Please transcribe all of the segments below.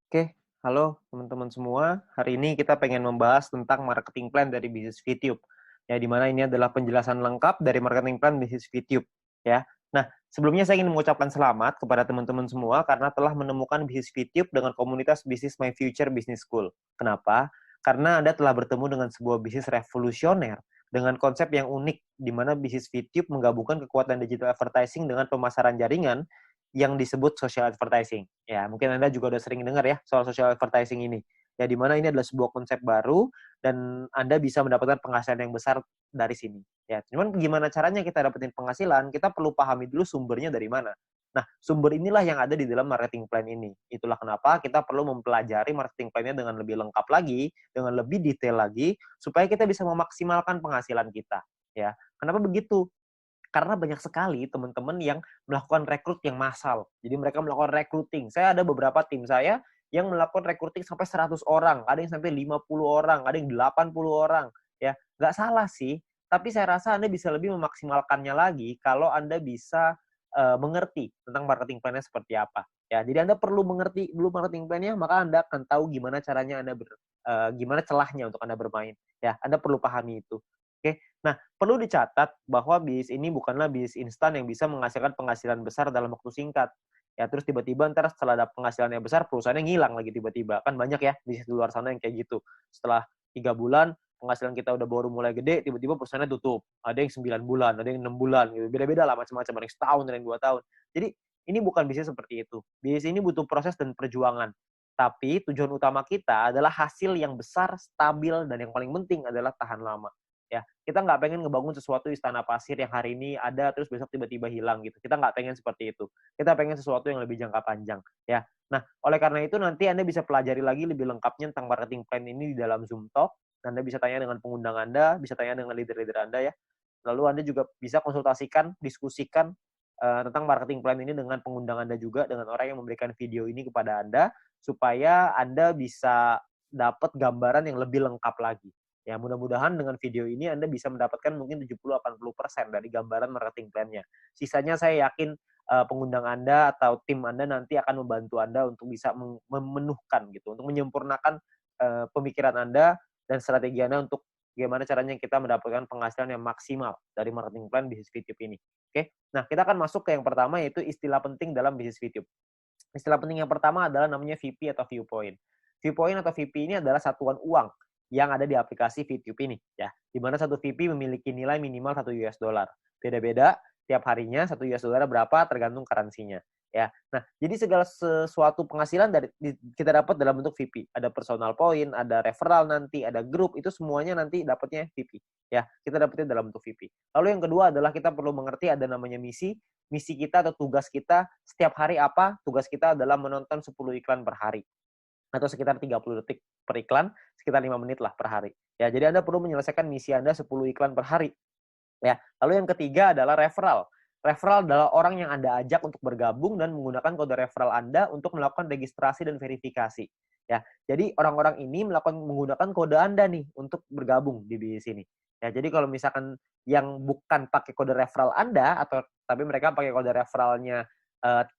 Oke, halo teman-teman semua. Hari ini kita pengen membahas tentang marketing plan dari bisnis VTube. Ya, di mana ini adalah penjelasan lengkap dari marketing plan bisnis VTube. Ya. Nah, sebelumnya saya ingin mengucapkan selamat kepada teman-teman semua karena telah menemukan bisnis VTube dengan komunitas bisnis My Future Business School. Kenapa? Karena Anda telah bertemu dengan sebuah bisnis revolusioner dengan konsep yang unik, di mana bisnis VTube menggabungkan kekuatan digital advertising dengan pemasaran jaringan yang disebut social advertising. Ya, mungkin Anda juga udah sering dengar ya soal social advertising ini. Ya, di mana ini adalah sebuah konsep baru dan Anda bisa mendapatkan penghasilan yang besar dari sini. Ya, cuman gimana caranya kita dapetin penghasilan? Kita perlu pahami dulu sumbernya dari mana. Nah, sumber inilah yang ada di dalam marketing plan ini. Itulah kenapa kita perlu mempelajari marketing plan-nya dengan lebih lengkap lagi, dengan lebih detail lagi, supaya kita bisa memaksimalkan penghasilan kita. Ya, kenapa begitu? Karena banyak sekali teman-teman yang melakukan rekrut yang massal. Jadi mereka melakukan recruiting. Saya ada beberapa tim saya yang melakukan recruiting sampai 100 orang, ada yang sampai 50 orang, ada yang 80 orang. Ya, nggak salah sih, tapi saya rasa Anda bisa lebih memaksimalkannya lagi kalau Anda bisa mengerti tentang marketing plan-nya seperti apa. Ya, jadi Anda perlu mengerti dulu marketing plan-nya, maka Anda akan tahu gimana caranya gimana celahnya untuk Anda bermain. Ya, Anda perlu pahami itu. Oke. Nah, perlu dicatat bahwa bisnis ini bukanlah bisnis instan yang bisa menghasilkan penghasilan besar dalam waktu singkat. Ya, terus tiba-tiba ntar setelah ada penghasilan yang besar, perusahaannya ngilang lagi tiba-tiba. Kan banyak ya bisnis di luar sana yang kayak gitu. Setelah 3 bulan, penghasilan kita udah baru mulai gede, tiba-tiba perusahaannya tutup. Ada yang 9 bulan, ada yang 6 bulan, gitu. Beda-beda lah macam-macam. Ada yang setahun, ada yang 2 tahun. Jadi, ini bukan bisnis seperti itu. Bisnis ini butuh proses dan perjuangan. Tapi tujuan utama kita adalah hasil yang besar, stabil, dan yang paling penting adalah tahan lama. Ya, kita nggak pengen ngebangun sesuatu istana pasir yang hari ini ada terus besok tiba-tiba hilang gitu. Kita nggak pengen seperti itu. Kita pengen sesuatu yang lebih jangka panjang. Ya, nah oleh karena itu nanti Anda bisa pelajari lagi lebih lengkapnya tentang marketing plan ini di dalam Zoom Talk. Anda bisa tanya dengan pengundang Anda, bisa tanya dengan leader-leader Anda ya. Lalu Anda juga bisa konsultasikan, diskusikan tentang marketing plan ini dengan pengundang Anda juga, dengan orang yang memberikan video ini kepada Anda, supaya Anda bisa dapat gambaran yang lebih lengkap lagi. Ya, mudah-mudahan dengan video ini Anda bisa mendapatkan mungkin 70-80% dari gambaran marketing plan-nya. Sisanya saya yakin pengundang Anda atau tim Anda nanti akan membantu Anda untuk bisa memenuhkan gitu, untuk menyempurnakan pemikiran Anda dan strategi Anda untuk bagaimana caranya kita mendapatkan penghasilan yang maksimal dari marketing plan bisnis VTube ini. Oke, nah kita akan masuk ke yang pertama yaitu istilah penting dalam bisnis VTube. Istilah penting yang pertama adalah namanya VP atau viewpoint. Viewpoint atau VP ini adalah satuan uang yang ada di aplikasi VTube ini ya. Di mana satu VP memiliki nilai minimal 1 US dollar. Beda-beda tiap harinya 1 US dollar berapa tergantung currency-nya ya. Nah, jadi segala sesuatu penghasilan kita dapat dalam bentuk VP. Ada personal point, ada referral nanti, ada grup, itu semuanya nanti dapatnya VP ya. Kita dapatnya dalam bentuk VP. Lalu yang kedua adalah kita perlu mengerti ada namanya misi. Misi kita atau tugas kita setiap hari apa? Tugas kita adalah menonton 10 iklan per hari atau sekitar 30 detik per iklan, sekitar 5 menit lah per hari. Ya, jadi Anda perlu menyelesaikan misi Anda 10 iklan per hari. Ya, lalu yang ketiga adalah referral. Referral adalah orang yang Anda ajak untuk bergabung dan menggunakan kode referral Anda untuk melakukan registrasi dan verifikasi. Ya, jadi orang-orang ini menggunakan kode Anda nih untuk bergabung di sini. Ya, jadi kalau misalkan yang bukan pakai kode referral Anda atau tapi mereka pakai kode referralnya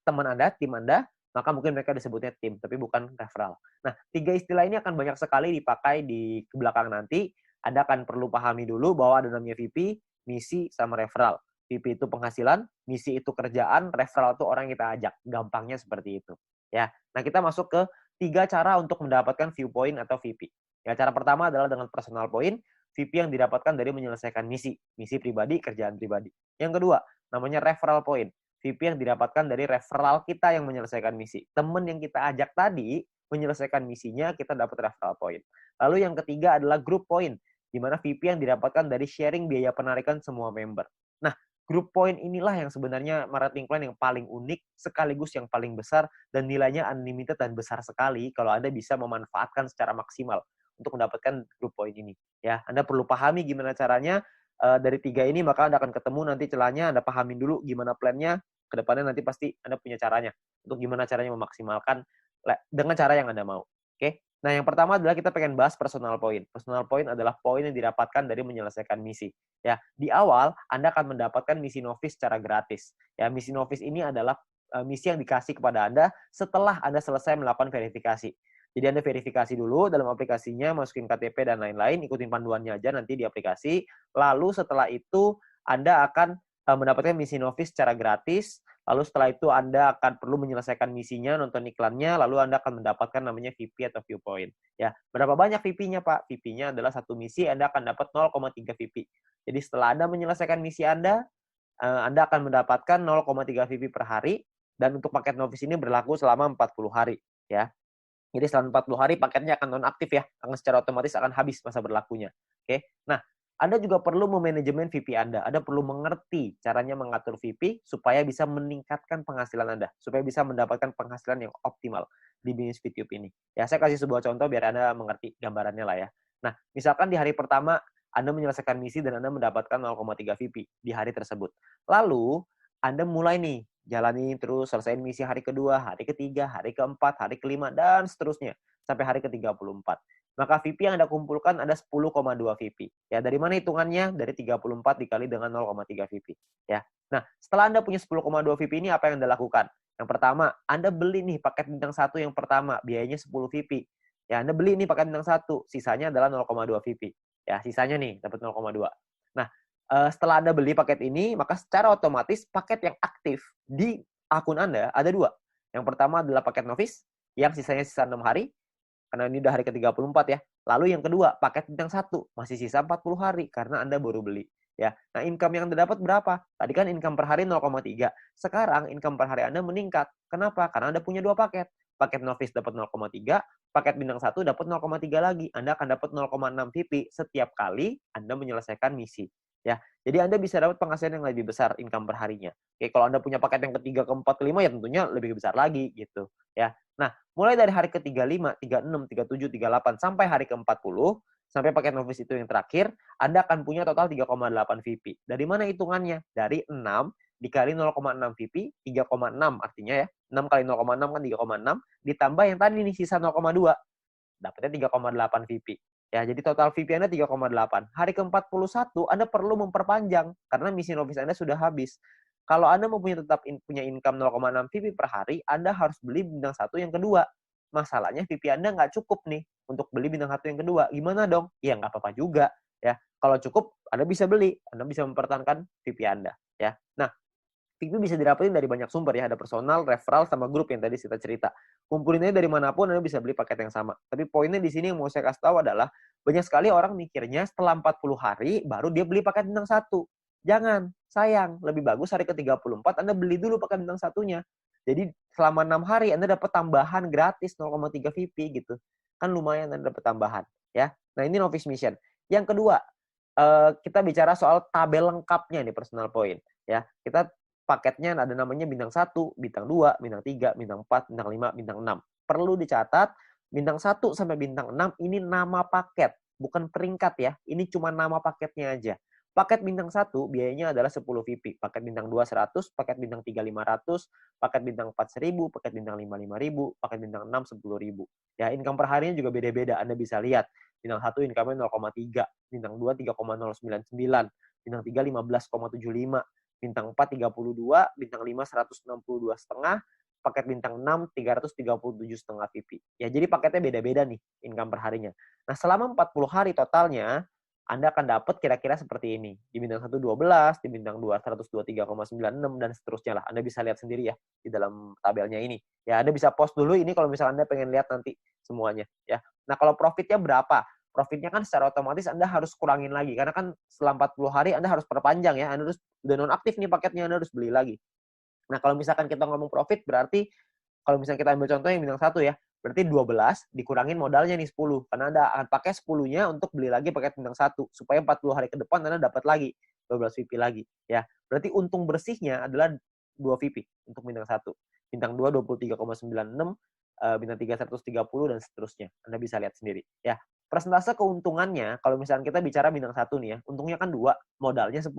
teman Anda, tim Anda, maka mungkin mereka disebutnya tim, tapi bukan referral. Nah, 3 istilah ini akan banyak sekali dipakai di belakang nanti. Anda akan perlu pahami dulu bahwa ada namanya VP, misi, sama referral. VP itu penghasilan, misi itu kerjaan, referral itu orang yang kita ajak. Gampangnya seperti itu. Ya. Nah, kita masuk ke 3 cara untuk mendapatkan viewpoint atau VP. Ya, cara pertama adalah dengan personal point, VP yang didapatkan dari menyelesaikan misi pribadi, kerjaan pribadi. Yang kedua, namanya referral point. VP yang didapatkan dari referral kita yang menyelesaikan misi. Teman yang kita ajak tadi menyelesaikan misinya, kita dapat referral point. Lalu yang ketiga adalah group point, di mana VP yang didapatkan dari sharing biaya penarikan semua member. Nah, group point inilah yang sebenarnya marketing plan yang paling unik, sekaligus yang paling besar, dan nilainya unlimited dan besar sekali kalau Anda bisa memanfaatkan secara maksimal untuk mendapatkan group point ini. Ya, Anda perlu pahami gimana caranya dari 3 ini, maka Anda akan ketemu nanti celahnya, Anda pahamin dulu gimana plan-nya, ke depannya nanti pasti Anda punya caranya, untuk gimana caranya memaksimalkan dengan cara yang Anda mau. Oke? Nah, yang pertama adalah kita pengen bahas personal point. Personal point adalah poin yang didapatkan dari menyelesaikan misi. Ya, di awal Anda akan mendapatkan misi novice secara gratis. Ya, misi novice ini adalah misi yang dikasih kepada Anda setelah Anda selesai melakukan verifikasi. Jadi Anda verifikasi dulu dalam aplikasinya, masukin KTP dan lain-lain, ikutin panduannya aja nanti di aplikasi. Lalu setelah itu Anda akan mendapatkan misi novis secara gratis. Lalu setelah itu Anda akan perlu menyelesaikan misinya, nonton iklannya, lalu Anda akan mendapatkan namanya VP atau viewpoint. Ya, berapa banyak VP-nya, Pak? VP-nya adalah satu misi, Anda akan dapat 0,3 VP. Jadi setelah Anda menyelesaikan misi Anda akan mendapatkan 0,3 VP per hari, dan untuk paket novis ini berlaku selama 40 hari. Ya. Jadi selama 40 hari paketnya akan nonaktif ya, akan secara otomatis akan habis masa berlakunya. Oke. Nah, Anda juga perlu memanajemen VP Anda. Anda perlu mengerti caranya mengatur VP supaya bisa meningkatkan penghasilan Anda, supaya bisa mendapatkan penghasilan yang optimal di bisnis VTube ini. Ya, saya kasih sebuah contoh biar Anda mengerti gambarannya lah ya. Nah, misalkan di hari pertama Anda menyelesaikan misi dan Anda mendapatkan 0,3 VP di hari tersebut. Lalu, Anda mulai nih jalani terus, selesaiin misi hari kedua, hari ketiga, hari keempat, hari kelima, dan seterusnya sampai hari ke-34. Maka VP yang Anda kumpulkan ada 10,2 VP. Ya, dari mana hitungannya? Dari 34 dikali dengan 0,3 VP. Ya. Nah, setelah Anda punya 10,2 VP ini, apa yang Anda lakukan? Yang pertama, Anda beli nih paket bintang 1 yang pertama, biayanya 10 VP. Ya, Anda beli nih paket bintang 1, sisanya adalah 0,2 VP. Ya, sisanya nih dapat 0,2. Nah, setelah Anda beli paket ini, maka secara otomatis paket yang aktif di akun Anda ada 2. Yang pertama adalah paket novis, yang sisanya sisa 6 hari, karena ini udah hari ke-34 ya. Lalu yang kedua, paket bintang 1, masih sisa 40 hari, karena Anda baru beli. Ya. Nah, income yang Anda dapat berapa? Tadi kan income per hari 0,3. Sekarang income per hari Anda meningkat. Kenapa? Karena Anda punya 2 paket. Paket novis dapat 0,3, paket bintang 1 dapat 0,3 lagi. Anda akan dapat 0,6 VP setiap kali Anda menyelesaikan misi. Ya, jadi Anda bisa dapat penghasilan yang lebih besar income per harinya. Oke, kalau Anda punya paket yang ketiga, keempat, kelima ya tentunya lebih besar lagi gitu. Ya, nah mulai dari hari ke-35, 36, 37, 38 sampai hari ke-40 sampai paket novis itu yang terakhir, Anda akan punya total 3,8 VP. Dari mana hitungannya? Dari 6 dikali 0,6 VP, 3,6 artinya ya. 6 kali 0,6 kan 3,6 ditambah yang tadi nih sisa 0,2. Dapatnya 3,8 VP. Ya, jadi total VP Anda 3,8. Hari ke-41 Anda perlu memperpanjang karena misi novis Anda sudah habis. Kalau Anda mau tetap punya income 0,6 VP per hari, Anda harus beli bintang 1 yang kedua. Masalahnya VP Anda nggak cukup nih untuk beli bintang 1 yang kedua. Gimana dong? Ya nggak apa-apa juga. Ya, kalau cukup Anda bisa beli, Anda bisa mempertahankan VP Anda. Ya, nah VP bisa didapetin dari banyak sumber ya, ada personal, referral, sama grup yang tadi kita cerita. Kumpulinnya dari manapun Anda bisa beli paket yang sama. Tapi poinnya di sini yang mau saya kasih tahu adalah banyak sekali orang mikirnya setelah 40 hari baru dia beli paket bintang 1. Jangan, sayang. Lebih bagus hari ke-34 Anda beli dulu paket bintang 1-nya. Jadi selama 6 hari Anda dapat tambahan gratis 0,3 VP gitu. Kan lumayan Anda dapat tambahan ya. Nah, ini novice mission. Yang kedua, kita bicara soal tabel lengkapnya nih personal point ya. Kita paketnya ada namanya bintang 1, bintang 2, bintang 3, bintang 4, bintang 5, bintang 6. Perlu dicatat, bintang 1 sampai bintang 6 ini nama paket, bukan peringkat ya. Ini cuma nama paketnya aja. Paket bintang 1 biayanya adalah 10 VP. Paket bintang 2 100, paket bintang 3 500, paket bintang 4 1000, paket bintang 5 5000, paket bintang 6 10.000. Ya, income per harinya juga beda-beda. Anda bisa lihat. Bintang 1 income-nya 0,3, bintang 2 3,099, bintang 3 15,75, bintang 4 32, bintang 5 162,5, paket bintang 6 337,5 VP. Ya, jadi paketnya beda-beda nih income per harinya. Nah, selama 40 hari totalnya Anda akan dapat kira-kira seperti ini. Di bintang 1 12, di bintang 2 123,96 dan seterusnya lah. Anda bisa lihat sendiri ya di dalam tabelnya ini. Ya, Anda bisa post dulu ini kalau misalnya Anda pengen lihat nanti semuanya ya. Nah, kalau profitnya berapa? Profitnya kan secara otomatis Anda harus kurangin lagi. Karena kan setelah 40 hari Anda harus perpanjang ya. Anda harus udah nonaktif nih paketnya, Anda harus beli lagi. Nah, kalau misalkan kita ngomong profit, berarti kalau misalnya kita ambil contoh yang bintang 1 ya, berarti 12 dikurangin modalnya nih 10. Karena Anda akan pakai 10-nya untuk beli lagi paket bintang 1. Supaya 40 hari ke depan Anda dapat lagi 12 VP lagi. Ya, berarti untung bersihnya adalah 2 VP untuk bintang 1. Bintang 2 23,96, bintang 3 130 dan seterusnya. Anda bisa lihat sendiri ya. Persentase keuntungannya kalau misalnya kita bicara bintang 1 nih ya, untungnya kan 2, modalnya 10.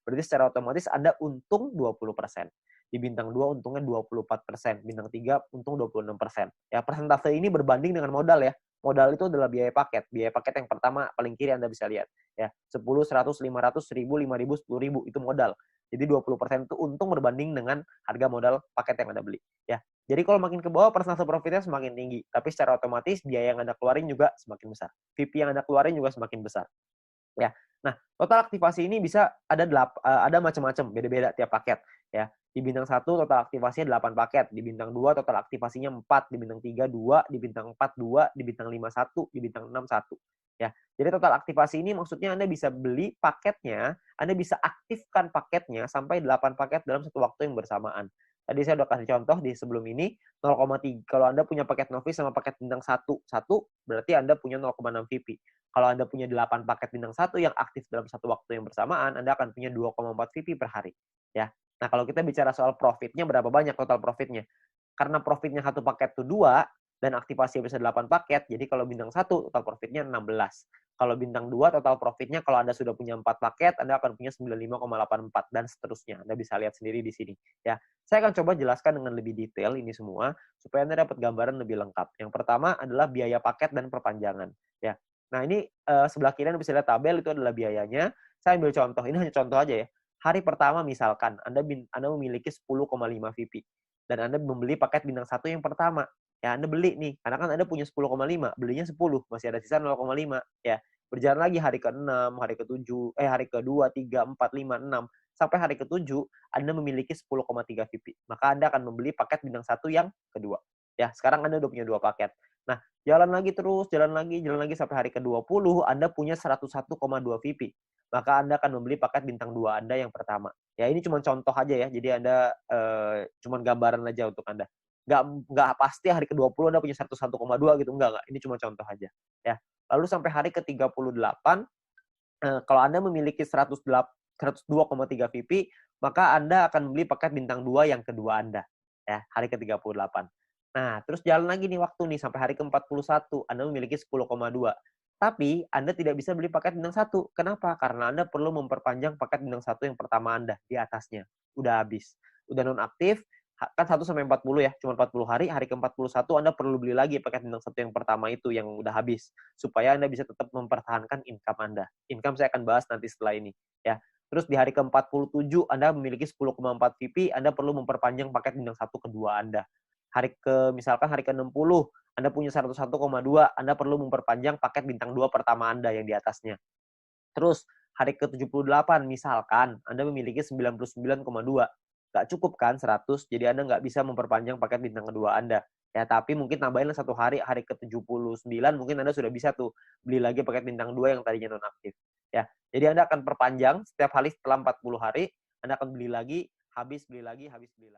Berarti secara otomatis Anda untung 20%. Di bintang 2 untungnya 24%, bintang 3 untung 26%. Ya, persentase ini berbanding dengan modal ya. Modal itu adalah biaya paket. Biaya paket yang pertama paling kiri Anda bisa lihat ya. 10, 100, 500, 1000, 5000, 10.000 itu modal. Jadi 20% itu untung berbanding dengan harga modal paket yang Anda beli, ya. Jadi kalau makin ke bawah persentase profitnya semakin tinggi, tapi secara otomatis biaya yang Anda keluarin juga semakin besar. VP yang Anda keluarin juga semakin besar. Ya. Nah, total aktivasi ini bisa ada macam-macam, beda-beda tiap paket ya. Di bintang 1 total aktivasinya 8 paket, di bintang 2 total aktivasinya 4, di bintang 3 2, di bintang 4 2, di bintang 5 1, di bintang 6 1 ya. Jadi total aktivasi ini maksudnya Anda bisa beli paketnya, Anda bisa aktifkan paketnya sampai 8 paket dalam satu waktu yang bersamaan. Tadi saya udah kasih contoh di sebelum ini 0,3 kalau Anda punya paket novice sama paket bintang 1, berarti Anda punya 0,6 VP. Kalau Anda punya 8 paket bintang 1 yang aktif dalam satu waktu yang bersamaan, Anda akan punya 2,4 VP per hari. Ya. Nah, kalau kita bicara soal profitnya, berapa banyak total profitnya? Karena profitnya satu paket itu 2, dan aktivasi bisa 8 paket, jadi kalau bintang 1 total profitnya 16. Kalau bintang 2 total profitnya kalau Anda sudah punya 4 paket, Anda akan punya 95,84 dan seterusnya. Anda bisa lihat sendiri di sini. Ya, saya akan coba jelaskan dengan lebih detail ini semua supaya Anda dapat gambaran lebih lengkap. Yang pertama adalah biaya paket dan perpanjangan. Ya, nah ini sebelah kiri Anda bisa lihat tabel itu adalah biayanya. Saya ambil contoh, ini hanya contoh aja ya. Hari pertama misalkan Anda memiliki 10,5 VP dan Anda membeli paket bintang 1 yang pertama. Ya, Anda beli nih, karena kan Anda punya 10,5, belinya 10, masih ada sisa 0,5, ya. Berjalan lagi hari ke-6, hari ke-7, hari ke-2, 3, 4, 5, 6, sampai hari ke-7, Anda memiliki 10,3 VP. Maka Anda akan membeli paket bintang 1 yang kedua. Ya, sekarang Anda udah punya 2 paket. Nah, jalan lagi terus, jalan lagi sampai hari ke-20, Anda punya 101,2 VP. Maka Anda akan membeli paket bintang 2 Anda yang pertama. Ya, ini cuma contoh aja ya, jadi Anda cuma gambaran aja untuk Anda. Nggak pasti hari ke-20 Anda punya 101,2 gitu, enggak. Ini cuma contoh aja, ya. Lalu sampai hari ke-38, kalau Anda memiliki 102,3 VP, maka Anda akan beli paket bintang 2 yang kedua Anda, ya, hari ke-38. Nah, terus jalan lagi nih waktu nih, sampai hari ke-41, Anda memiliki 10,2. Tapi Anda tidak bisa beli paket bintang 1. Kenapa? Karena Anda perlu memperpanjang paket bintang 1 yang pertama Anda, di atasnya. Udah habis. Udah nonaktif, kan 1 sampai 40 ya, cuma 40 hari, hari ke-41 Anda perlu beli lagi paket bintang 1 yang pertama itu yang udah habis, supaya Anda bisa tetap mempertahankan income Anda. Income saya akan bahas nanti setelah ini, ya. Terus di hari ke-47 Anda memiliki 10,4 VP, Anda perlu memperpanjang paket bintang 1 kedua Anda. Misalkan hari ke-60, Anda punya 101,2, Anda perlu memperpanjang paket bintang 2 pertama Anda yang di atasnya. Terus hari ke-78 misalkan Anda memiliki 99,2. Nggak cukup kan 100, jadi Anda nggak bisa memperpanjang paket bintang kedua Anda. Ya, tapi mungkin tambahin 1 hari, hari ke-79 mungkin Anda sudah bisa tuh beli lagi paket bintang 2 yang tadinya nonaktif. Ya, jadi Anda akan perpanjang setiap hari setelah 40 hari, Anda akan beli lagi, habis beli lagi, habis beli lagi.